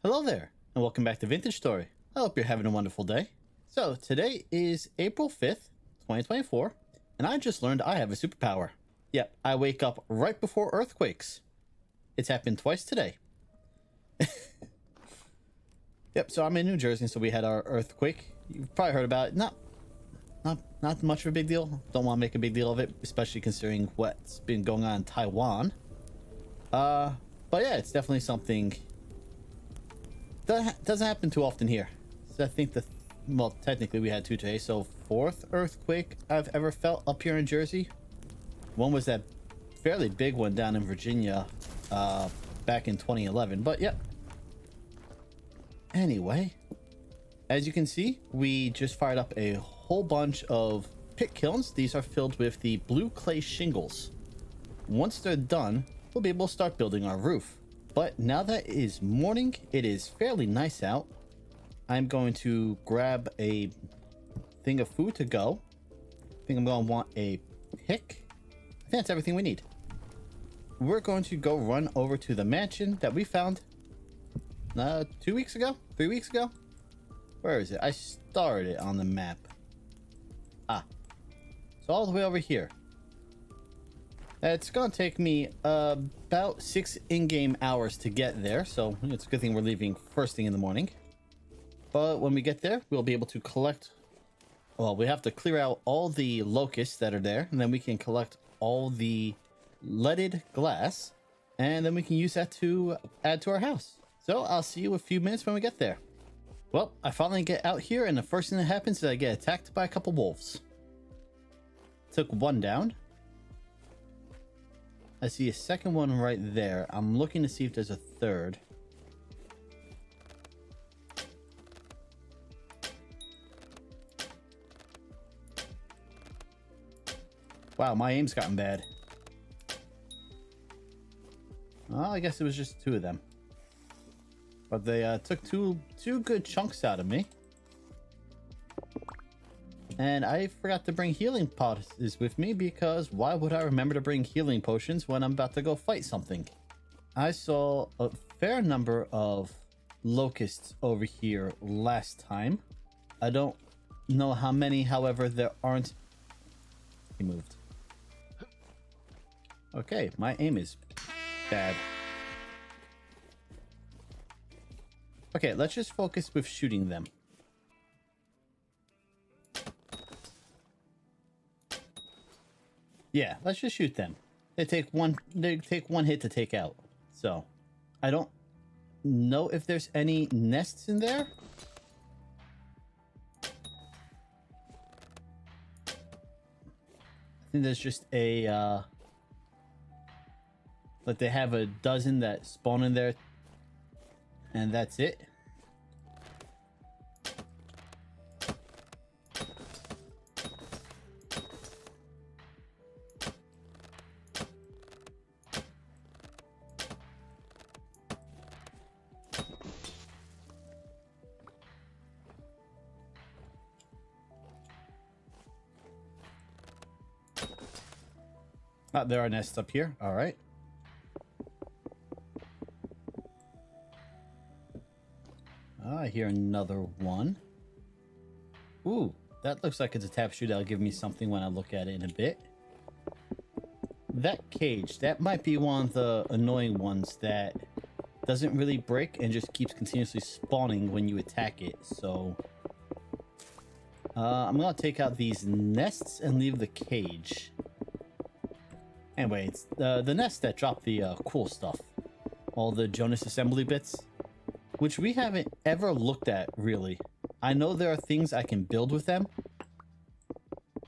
Hello there, and welcome back to Vintage Story. I hope you're having a wonderful day. So, today is April 5th, 2024, and I just learned I have a superpower. Yep, I wake up right before earthquakes. It's happened twice today. Yep, so I'm in New Jersey, so we had our earthquake. You've probably heard about it. Not much of a big deal. Don't want to make a big deal of it, especially considering what's been going on in Taiwan. But yeah, it's definitely something that doesn't happen too often here. So I think well, technically we had two today, so fourth earthquake I've ever felt up here in Jersey. One was that fairly big one down in Virginia back in 2011, but yep. Anyway, as you can see, we just fired up a whole bunch of pit kilns. These are filled with the blue clay shingles. Once they're done, we'll be able to start building our roof. But now that it is morning, it is fairly nice out. I'm going to grab a thing of food to go. I think I'm going to want a pick. I think that's everything we need. We're going to go run over to the mansion that we found 2 weeks ago? 3 weeks ago? Where is it? I started it on the map. So all the way over here. It's gonna take me about 6 in-game hours to get there, so it's a good thing we're leaving first thing in the morning. But when we get there, we'll be able to collect... Well, we have to clear out all the locusts that are there, and then we can collect all the leaded glass, and then we can use that to add to our house. So I'll see you in a few minutes when we get there. Well, I finally get out here, and the first thing that happens is I get attacked by a couple wolves. Took one down. I see a second one right there. I'm looking to see if there's a third. Wow, my aim's gotten bad. Well, I guess it was just two of them. But they took two good chunks out of me. And I forgot to bring healing pots with me because why would I remember to bring healing potions when I'm about to go fight something? I saw a fair number of locusts over here last time. I don't know how many, however, there aren't. He moved. Okay, my aim is bad. Okay, let's just focus with shooting them. Yeah, let's just shoot them. They take one hit to take out. So, I don't know if there's any nests in there. I think there's just a like they have a dozen that spawn in there, and that's it. There are nests up here. All right. I hear another one. Ooh, that looks like it's a tapestry that'll give me something when I look at it in a bit. That cage, that might be one of the annoying ones that doesn't really break and just keeps continuously spawning when you attack it. So I'm gonna take out these nests and leave the cage. Anyway, it's the nests that drop the cool stuff. All the Jonas assembly bits, which we haven't ever looked at, really. I know there are things I can build with them,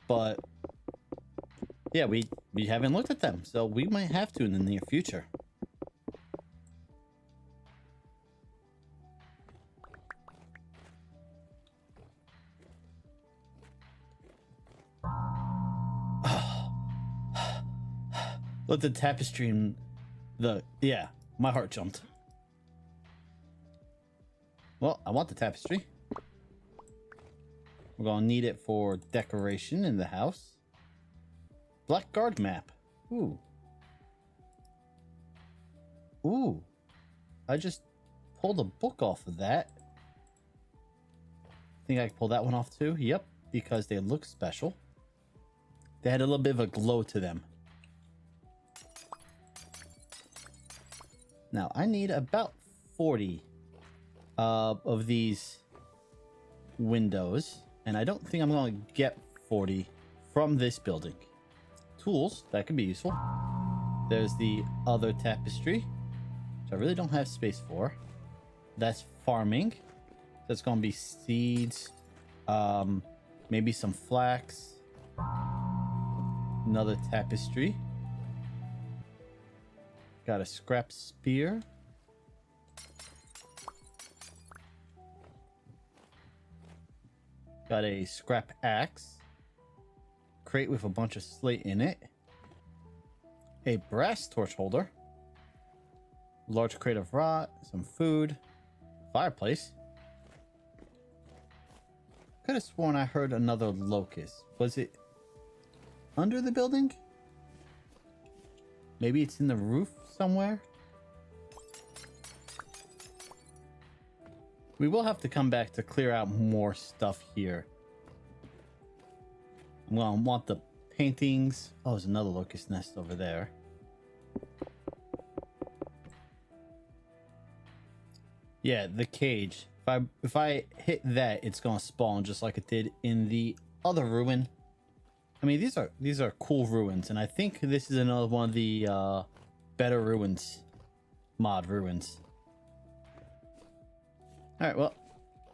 but yeah, we haven't looked at them, so we might have to in the near future. Look, the tapestry and yeah, my heart jumped. Well, I want the tapestry. We're gonna need it for decoration in the house. Black guard map. Ooh. Ooh. I just pull the book off of that. Think I can pull that one off too? Yep, because they look special. They had a little bit of a glow to them. Now, I need about 40 of these windows, and I don't think I'm going to get 40 from this building. Tools, that could be useful. There's the other tapestry, which I really don't have space for. That's farming. That's going to be seeds, maybe some flax, another tapestry. Got a scrap spear. Got a scrap axe. Crate with a bunch of slate in it. A brass torch holder. Large crate of rot. Some food. Fireplace. Could have sworn I heard another locust. Was it under the building? Maybe it's in the roof somewhere? We will have to come back to clear out more stuff here. I'm gonna want the paintings. Oh, there's another locust nest over there. Yeah, the cage. If I hit that, it's gonna spawn just like it did in the other ruin. I mean, these are cool ruins, and I think this is another one of the better ruins, mod ruins. All right, well,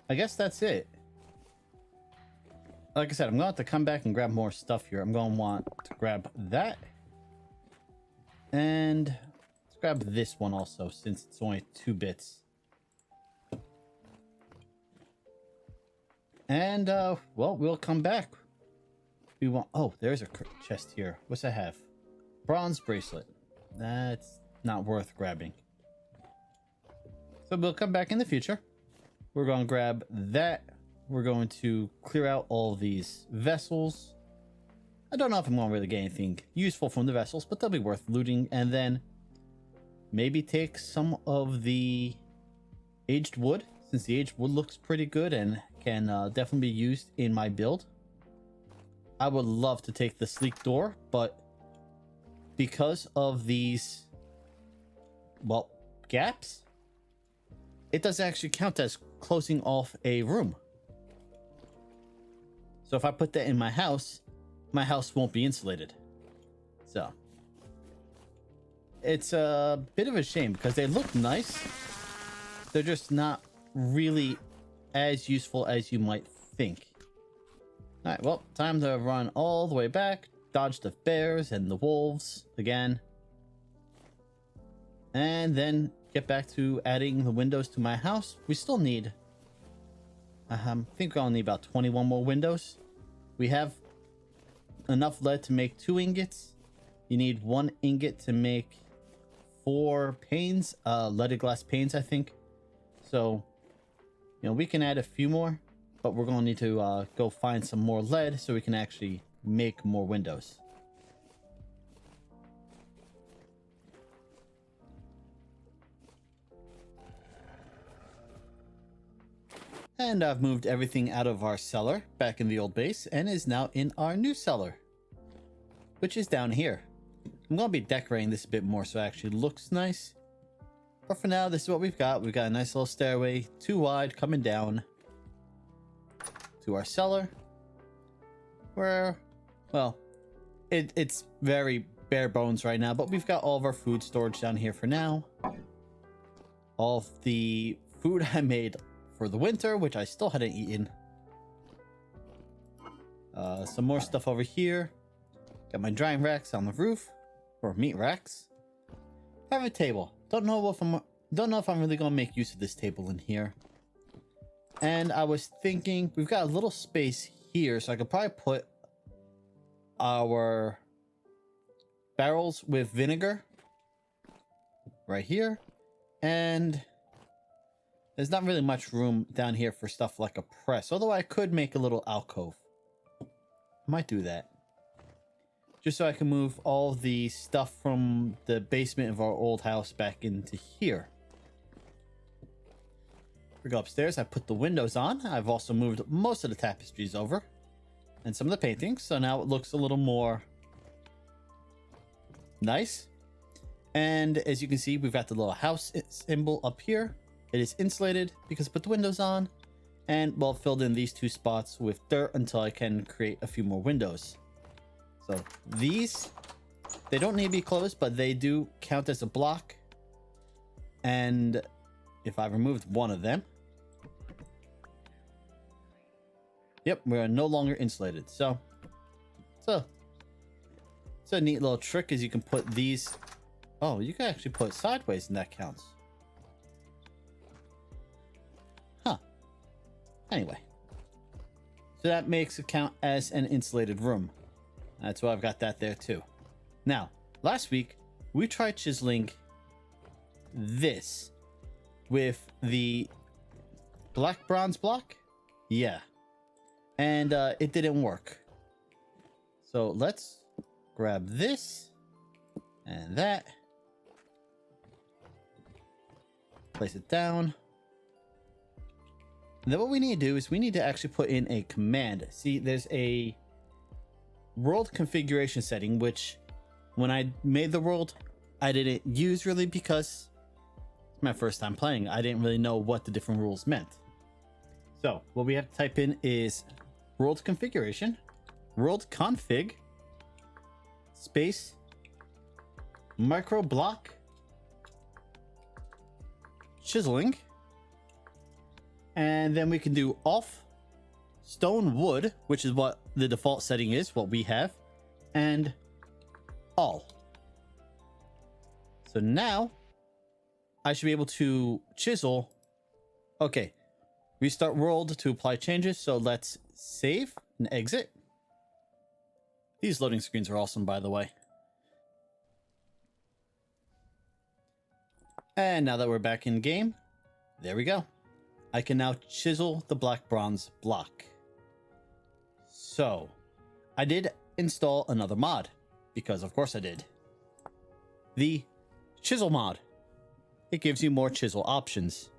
I guess that's it. Like I said, I'm going to have to come back and grab more stuff here. I'm going to want to grab that. And let's grab this one also, since it's only 2 bits. And, well, we'll come back. We want... Oh, there's a chest here. What's that have? Bronze bracelet. That's not worth grabbing. So we'll come back in the future. We're going to grab that. We're going to clear out all these vessels. I don't know if I'm going to really get anything useful from the vessels, but they'll be worth looting. And then maybe take some of the aged wood, since the aged wood looks pretty good and can definitely be used in my build. I would love to take the sleek door, but because of these, well, gaps, it doesn't actually count as closing off a room. So if I put that in my house won't be insulated. So it's a bit of a shame because they look nice. They're just not really as useful as you might think. All right, well, time to run all the way back, dodge the bears and the wolves again, and then get back to adding the windows to my house. We still need, I think we only need about 21 more windows. We have enough lead to make 2 ingots. You need 1 ingot to make 4 panes, leaded glass panes, I think. So, you know, we can add a few more, but we're going to need to go find some more lead so we can actually make more windows. And I've moved everything out of our cellar back in the old base and is now in our new cellar, which is down here. I'm going to be decorating this a bit more so it actually looks nice. But for now, this is what we've got. We've got a nice little stairway, 2 wide, coming down to our cellar, where, well, it's very bare bones right now, but we've got all of our food storage down here for now. All of the food I made for the winter, which I still hadn't eaten. Some more stuff over here. Got my drying racks on the roof, or meat racks. I have a table. Don't know if I'm really gonna make use of this table in here. And I was thinking we've got a little space here, so I could probably put our barrels with vinegar right here. And there's not really much room down here for stuff like a press, although I could make a little alcove. I might do that. Just so I can move all the stuff from the basement of our old house back into here. We go upstairs. I put the windows on. I've also moved most of the tapestries over and some of the paintings. So now it looks a little more nice. And as you can see, we've got the little house symbol up here. It is insulated because I put the windows on, and well, filled in these 2 spots with dirt until I can create a few more windows. So these, they don't need to be closed, but they do count as a block. And if I removed one of them, yep, we're no longer insulated. So it's a neat little trick, is you can put these. Oh, you can actually put it sideways and that counts. Huh. Anyway. So that makes it count as an insulated room. That's why I've got that there too. Now, last week, we tried chiseling this with the black bronze block. Yeah. And it didn't work. So let's grab this and that. Place it down. And then what we need to do is we need to actually put in a command. See, there's a world configuration setting, which when I made the world, I didn't use really because it's my first time playing. I didn't really know what the different rules meant. So what we have to type in is world configuration, world config, space, microblock chiseling, and then we can do off stone wood, which is what the default setting is, what we have, and all. So now I should be able to chisel. Okay, restart world to apply changes. So let's save and exit. These loading screens are awesome, by the way. And now that we're back in game, there we go. I can now chisel the black bronze block. So I did install another mod, because of course I did. The chisel mod. It gives you more chisel options.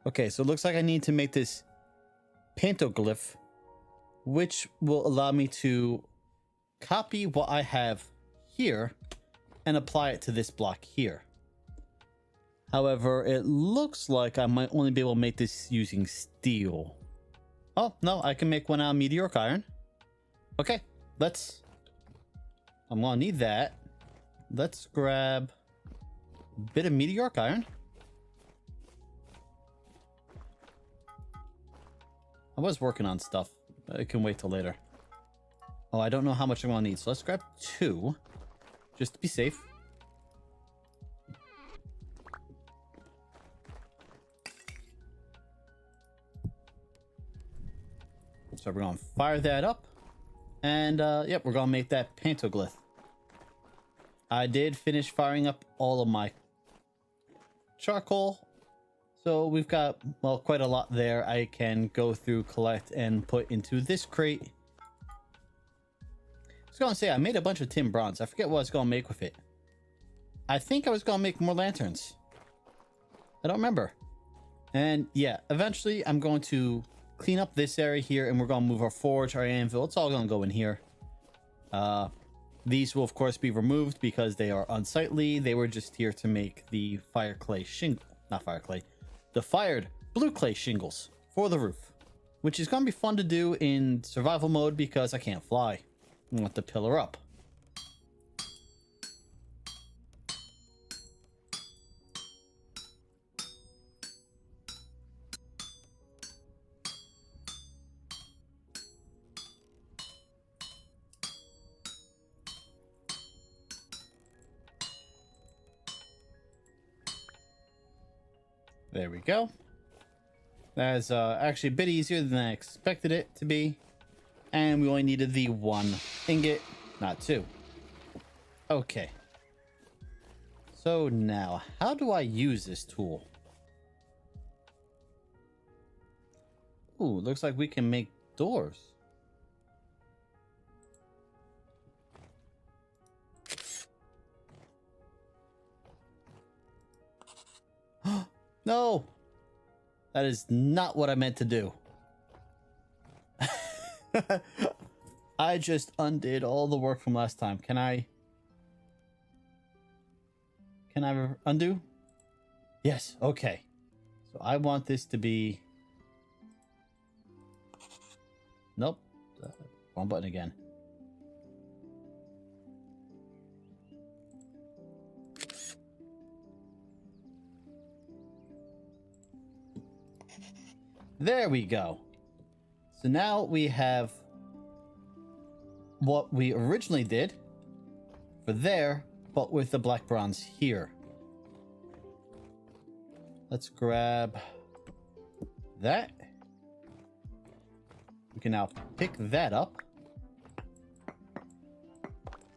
Okay, so it looks like I need to make this pantoglyph, which will allow me to copy what I have here and apply it to this block here. However, it looks like I might only be able to make this using steel. Oh, no, I can make one out of meteoric iron. Okay, I'm gonna need that. Let's grab a bit of meteoric iron. I was working on stuff. It can wait till later. Oh, I don't know how much I'm gonna need, so let's grab 2, just to be safe. So we're gonna fire that up, and yep, we're gonna make that pantoglyph. I did finish firing up all of my charcoal, so we've got, well, quite a lot there. I can go through, collect, and put into this crate. I was gonna say, I made a bunch of tin bronze. I forget what I was gonna make with it. I think I was gonna make more lanterns. I don't remember. And yeah, eventually I'm going to clean up this area here, and we're gonna move our forge, our anvil. It's all gonna go in here. These will of course be removed because they are unsightly. They were just here to make the fire clay shingle, not fire clay, the fired blue clay shingles for the roof, which is gonna be fun to do in survival mode because I can't fly. I want the pillar up. There we go. That's actually a bit easier than I expected it to be. And we only needed the 1 ingot, not 2. Okay. So now, how do I use this tool? Ooh, looks like we can make doors. No! That is not what I meant to do. I just undid all the work from last time. Can I undo? Yes, okay. So I want this to be... Nope. Wrong button again. There we go. So now we have what we originally did for there, but with the black bronze here. Let's grab that. We can now pick that up.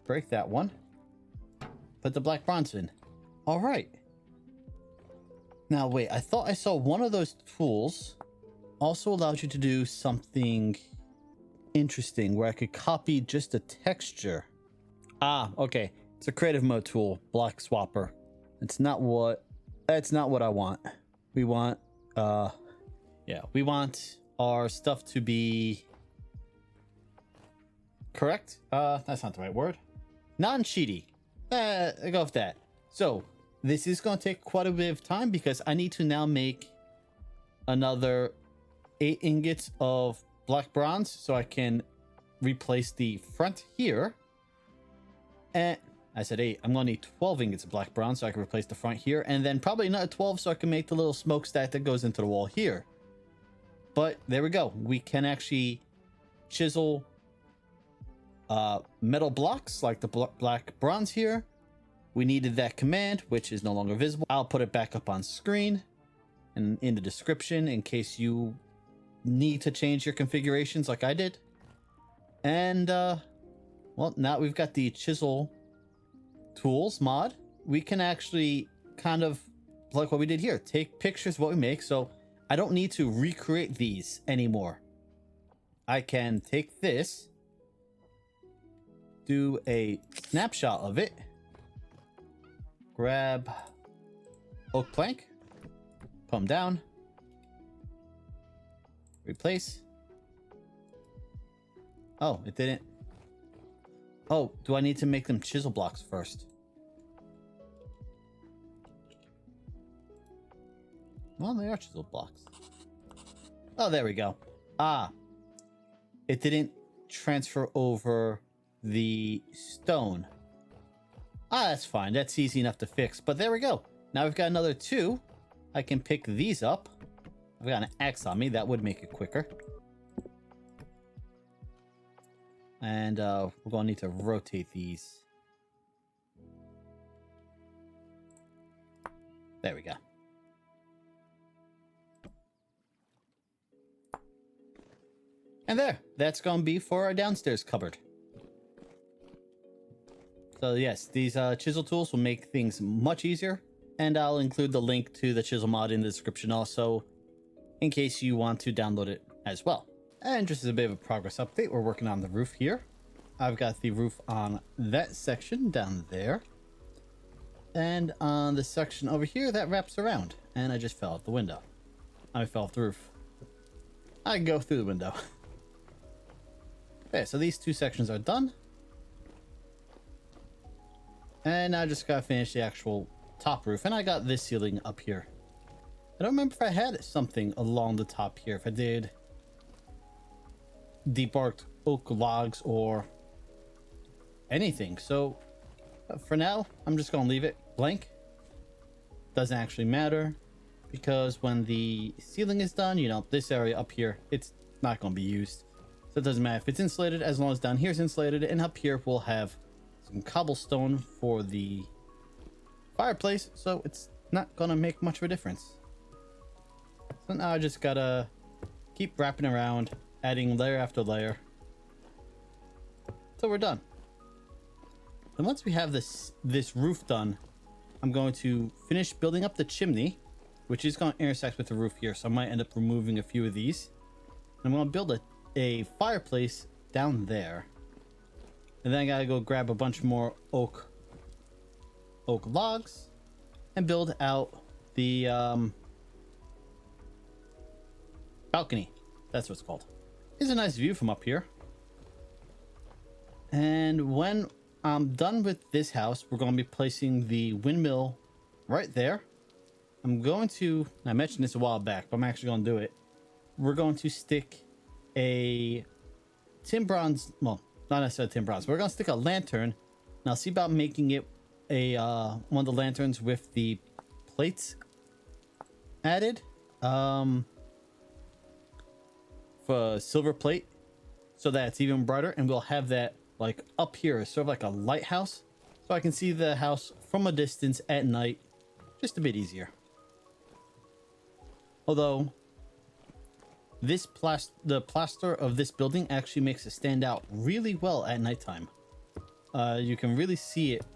Break that one. Put the black bronze in. All right. Now, wait, I thought I saw one of those tools also allows you to do something interesting where I could copy just a texture. Ah, okay. It's a creative mode tool, block swapper. That's not what I want. We want, we want our stuff to be correct. That's not the right word. Non-cheaty. I go with that. So this is going to take quite a bit of time because I need to now make another 8 ingots of black bronze so I can replace the front here. And I said 8. I'm going to need 12 ingots of black bronze so I can replace the front here. And then probably another 12 so I can make the little smokestack that goes into the wall here. But there we go. We can actually chisel metal blocks like the black bronze here. We needed that command, which is no longer visible. I'll put it back up on screen and in the description in case you need to change your configurations like I did. And well, now we've got the chisel tools mod. We can actually kind of like what we did here, take pictures of what we make. So I don't need to recreate these anymore. I can take this, do a snapshot of it, grab oak plank, put them down, replace. Oh, it didn't. Oh, do I need to make them chisel blocks first? Well, they are chisel blocks. Oh, there we go. Ah, it didn't transfer over the stone. Ah, that's fine. That's easy enough to fix. But there we go. Now we've got another 2. I can pick these up. I've got an axe on me. That would make it quicker. And we're going to need to rotate these. There we go. And there. That's going to be for our downstairs cupboard. So yes, these chisel tools will make things much easier. And I'll include the link to the chisel mod in the description also, in case you want to download it as well. And just as a bit of a progress update, we're working on the roof here. I've got the roof on that section down there. And on the section over here, that wraps around. And I just fell out the window. I fell off the roof. I can go through the window. Okay, so these 2 sections are done. And now I just gotta finish the actual top roof. And I got this ceiling up here. I don't remember if I had something along the top here. If I did debarked oak logs or anything. So for now, I'm just gonna leave it blank. Doesn't actually matter because when the ceiling is done, you know, this area up here, it's not gonna be used. So it doesn't matter if it's insulated as long as down here is insulated, and up here we'll have some cobblestone for the fireplace, so it's not gonna make much of a difference. So now I just gotta keep wrapping around, adding layer after layer till we're done. And once we have this roof done, I'm going to finish building up the chimney, which is going to intersect with the roof here, so I might end up removing a few of these. I'm going to build a fireplace down there. And then I gotta go grab a bunch more oak logs and build out the balcony. That's what it's called. It's a nice view from up here. And when I'm done with this house, we're going to be placing the windmill right there. I'm going to, I mentioned this a while back, but I'm actually going to do it. We're going to stick a tin bronze, well, not necessarily tin bronze, but we're going to stick a lantern. Now see about making it a one of the lanterns with the plates added. For a silver plate, so that it's even brighter, and we'll have that like up here, sort of like a lighthouse, so I can see the house from a distance at night, just a bit easier. Although this the plaster of this building actually makes it stand out really well at nighttime. You can really see it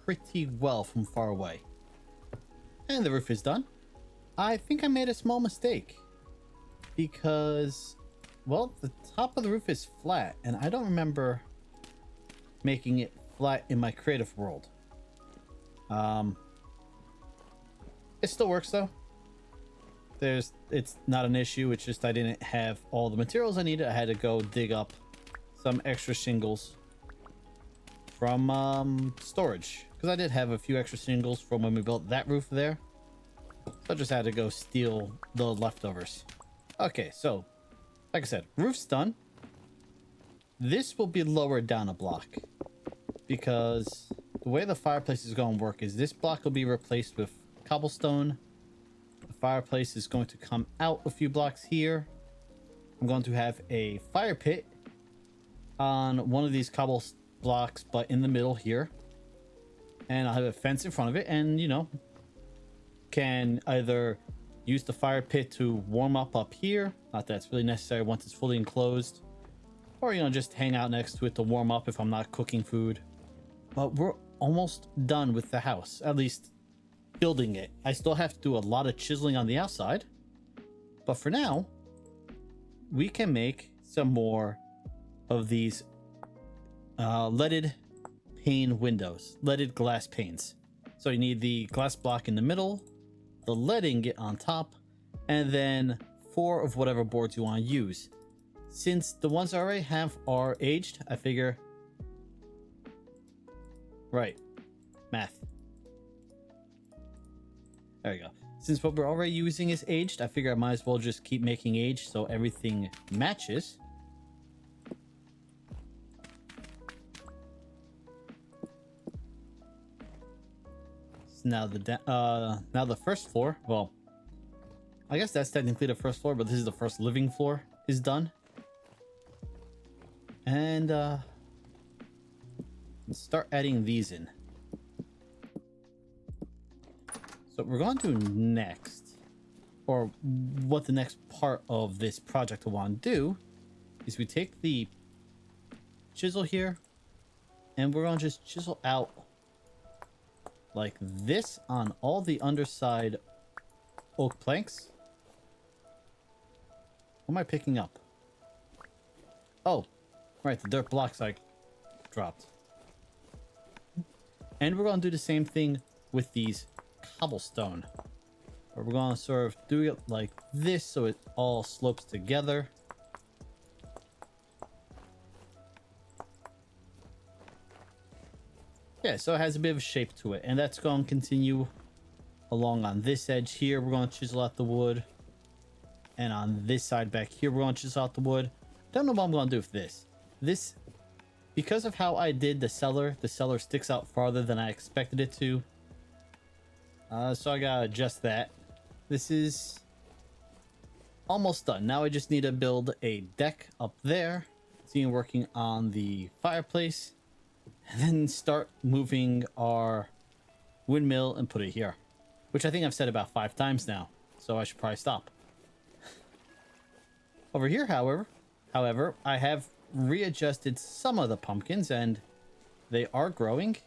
pretty well from far away. And the roof is done. I think I made a small mistake because, well, the top of the roof is flat, and I don't remember making it flat in my creative world. It still works though. It's not an issue. It's just I didn't have all the materials I needed. I had to go dig up some extra shingles from storage, because I did have a few extra shingles from when we built that roof there. So I just had to go steal the leftovers. Okay, so like I said, roof's done. This will be lowered down a block, because the way the fireplace is going to work is this block will be replaced with cobblestone. The fireplace is going to come out a few blocks here. I'm going to have a fire pit on one of these cobble blocks, but in the middle here. And I'll have a fence in front of it, and you know, can either use the fire pit to warm up here. Not that it's really necessary once it's fully enclosed. Or, you know, just hang out next to it to warm up if I'm not cooking food. But we're almost done with the house, at least building it. I still have to do a lot of chiseling on the outside. But for now, we can make some more of these leaded pane windows, leaded glass panes. So you need the glass block in the middle, the lead ingot on top, and then 4 of whatever boards you want to use. Since the ones I already have are aged, I figure... Right. Math. There we go. Since what we're already using is aged, I figure I might as well just keep making aged so everything matches. So now the first floor, well, I guess that's technically the first floor, but this is the first living floor is done. And let's start adding these in. So what we're going to do next, or what the next part of this project I want to do, is we take the chisel here, and we're going to just chisel out like this on all the underside oak planks. What am I picking up? Oh, right, the dirt blocks I dropped. And we're going to do the same thing with these cobblestone. But we're going to sort of do it like this so it all slopes together. Yeah, so it has a bit of a shape to it. And that's going to continue along on this edge here. We're going to chisel out the wood. And on this side back here, we're going to chisel out the wood. Don't know what I'm going to do with this. This, because of how I did the cellar sticks out farther than I expected it to. So I gotta adjust that. This is almost done. Now I just need to build a deck up there. Continue working on the fireplace. And then start moving our windmill and put it here. Which I think I've said about 5 times now. So I should probably stop. Over here, however, I have readjusted some of the pumpkins and they are growing.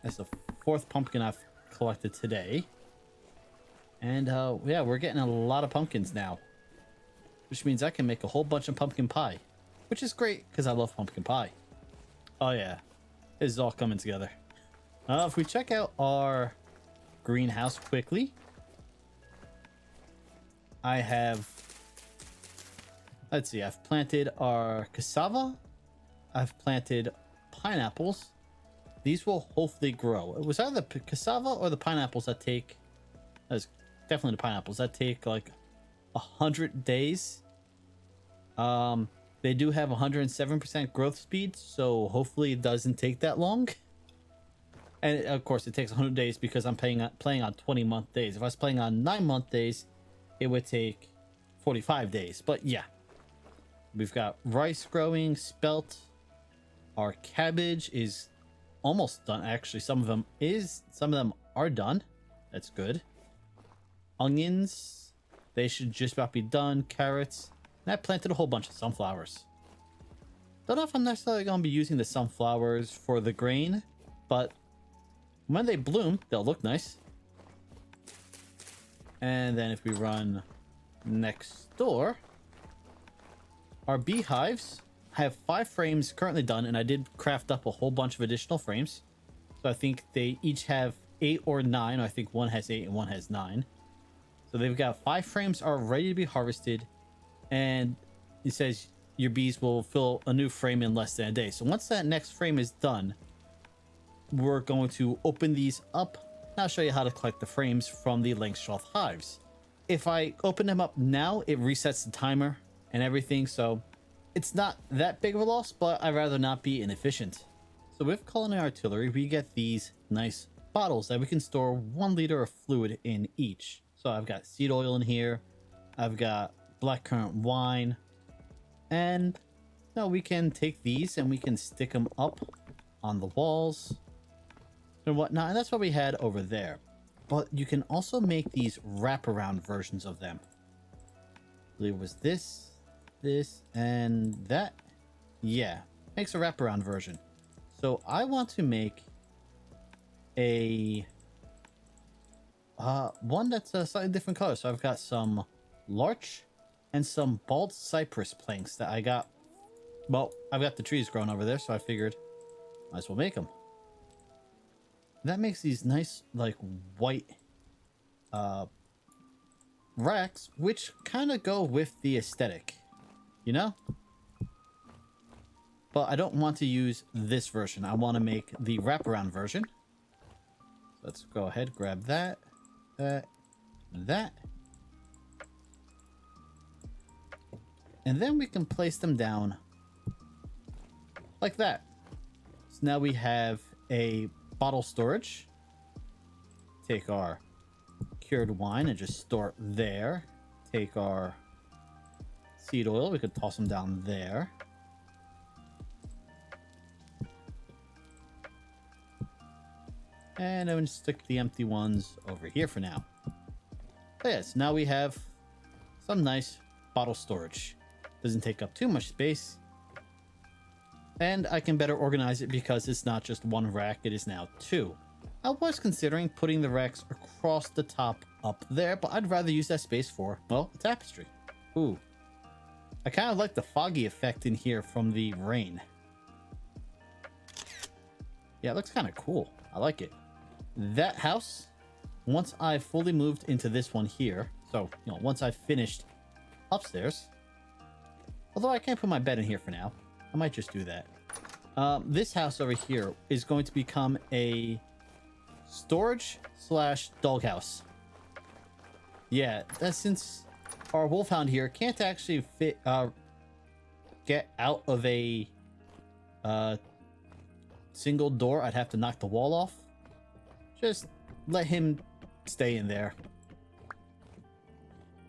That's the 4th pumpkin I've collected today. And yeah, we're getting a lot of pumpkins now. Which means I can make a whole bunch of pumpkin pie. Which is great because I love pumpkin pie. Oh yeah, this is all coming together. If we check out our greenhouse quickly, I have Let's see. I've planted our cassava. I've planted pineapples. These will hopefully grow. It was either the cassava or the pineapples that take... That's definitely the pineapples that take like 100 days. They do have 107% growth speed, so hopefully it doesn't take that long. And of course, it takes 100 days because I'm playing on 20-month days. If I was playing on 9-month days, it would take 45 days. But yeah, we've got rice growing, spelt. Our cabbage is almost done. Actually, some of them are done. That's good. Onions, they should just about be done. Carrots. And I planted a whole bunch of sunflowers. Don't know if I'm necessarily going to be using the sunflowers for the grain, but when they bloom, they'll look nice. And then if we run next door, our beehives have 5 frames currently done, and I did craft up a whole bunch of additional frames. So I think they each have 8 or 9. I think one has 8 and one has 9. So they've got 5 frames are ready to be harvested, and it says your bees will fill a new frame in less than a day. So once that next frame is done, we're going to open these up, and I'll show you how to collect the frames from the Langstroth hives. If I open them up now, it resets the timer and everything, so it's not that big of a loss, but I'd rather not be inefficient. So with culinary artillery, we get these nice bottles that we can store 1 liter of fluid in each. So I've got seed oil in here, I've got blackcurrant wine, and now we can take these and we can stick them up on the walls and whatnot, and that's what we had over there. But you can also make these wraparound versions of them. I believe it was this, and that. Yeah, makes a wraparound version. So I want to make a one that's a slightly different color. So I've got some larch and some bald cypress planks that I got. Well, I've got the trees growing over there, so I figured might as well make them. That makes these nice, like, white racks, which kind of go with the aesthetic, you know? But I don't want to use this version. I want to make the wraparound version. Let's go ahead, grab that, that. And then we can place them down like that. So now we have a bottle storage. Take our cured wine and just store it there. Take our seed oil. We could toss them down there. And then stick the empty ones over here for now. So yes, now we have some nice bottle storage. Doesn't take up too much space. And I can better organize it because it's not just 1 rack, it is now 2. I was considering putting the racks across the top up there, but I'd rather use that space for, well, a tapestry. Ooh. I kind of like the foggy effect in here from the rain. Yeah, it looks kind of cool. I like it. That house, once I've fully moved into this one here, so, you know, once I've finished upstairs, although I can't put my bed in here for now, I might just do that. This house over here is going to become a storage / doghouse. Yeah, that's since our wolfhound here can't actually fit, get out of a single door. I'd have to knock the wall off. Just let him stay in there.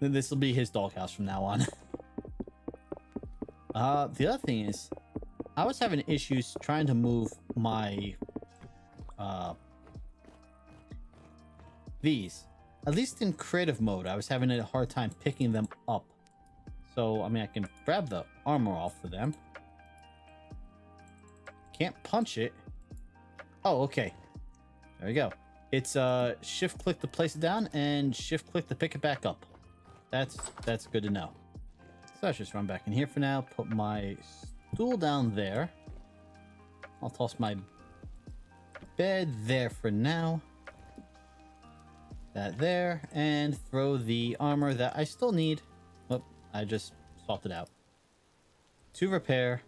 Then this will be his doghouse from now on. The other thing is, I was having issues trying to move my, these. At least in creative mode, I was having a hard time picking them up. So, I mean, I can grab the armor off for them. Can't punch it. Oh, okay. There we go. It's, shift click to place it down and shift click to pick it back up. That's good to know. So let's just run back in here for now. Put my stool down there. I'll toss my bed there for now. That there. And throw the armor that I still need. Oh, I just swapped it out. to repair.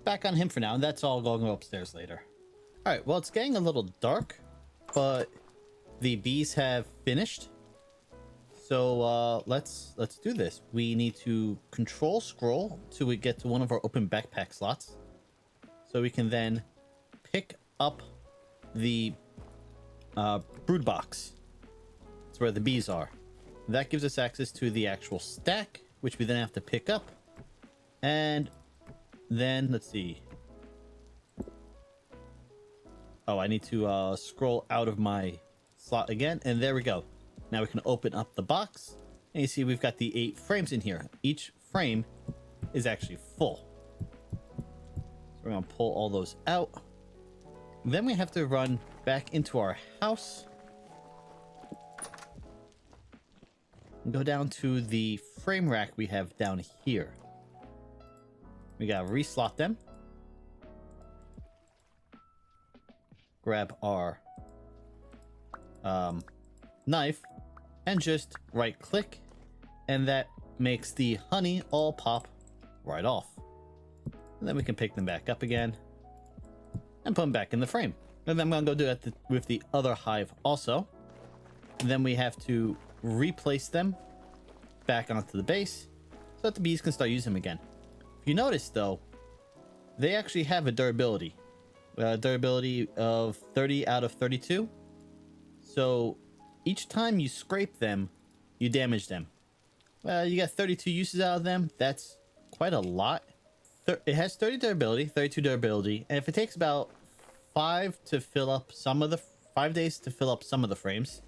Back on him for now, and that's all going to go upstairs later. All right, well, it's getting a little dark, but the bees have finished. So let's do this. We need to control scroll till we get to one of our open backpack slots, so we can then pick up the brood box. That's where the bees are. That gives us access to the actual stack, which we then have to pick up. And then let's see. Oh, I need to scroll out of my slot again, and there we go. Now we can open up the box, and you see we've got the 8 frames in here. Each frame is actually full. So we're gonna pull all those out. Then we have to run back into our house and go down to the frame rack we have down here. We gotta reslot them. Grab our knife and just right click, and that makes the honey all pop right off. And then we can pick them back up again and put them back in the frame. And then I'm gonna go do that with the other hive also. And then we have to replace them back onto the base so that the bees can start using them again. If you notice though, they actually have a durability. Durability of 30 out of 32. So each time you scrape them, you damage them. Well, you got 32 uses out of them. That's quite a lot. It has 30 durability, 32 durability, and if it takes about 5 days to fill up some of the frames,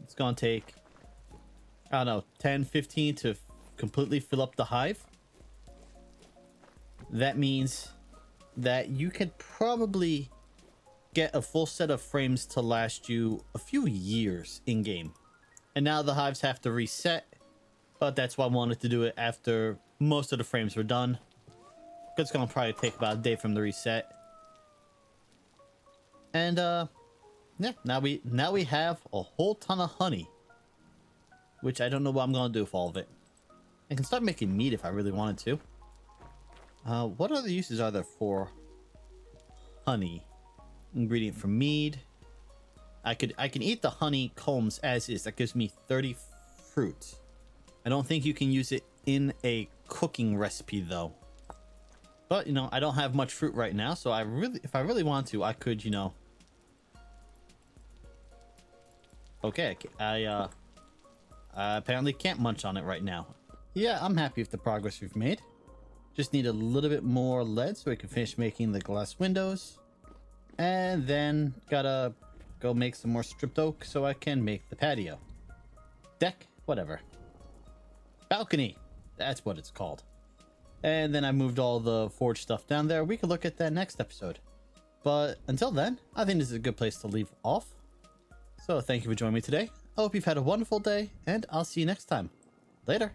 it's gonna take, I don't know, 10, 15 to completely fill up the hive. That means that you could probably get a full set of frames to last you a few years in game. And now the hives have to reset, but that's why I wanted to do it after most of the frames were done. It's gonna probably take about a day from the reset. And yeah, now we have a whole ton of honey, which I don't know what I'm gonna do with all of it. I can start making meat if I really wanted to. What other uses are there for honey? Ingredient for mead. I can eat the honey combs as is. That gives me 30 fruit. I don't think you can use it in a cooking recipe though. But you know, I don't have much fruit right now, so if I really want to, I could, you know. Okay, I apparently can't munch on it right now. Yeah, I'm happy with the progress we've made. Just need a little bit more lead so we can finish making the glass windows. And then gotta go make some more stripped oak so I can make the patio. Deck, whatever. Balcony, that's what it's called. And then I moved all the forge stuff down there. We could look at that next episode. But until then, I think this is a good place to leave off. So thank you for joining me today. I hope you've had a wonderful day, and I'll see you next time. Later.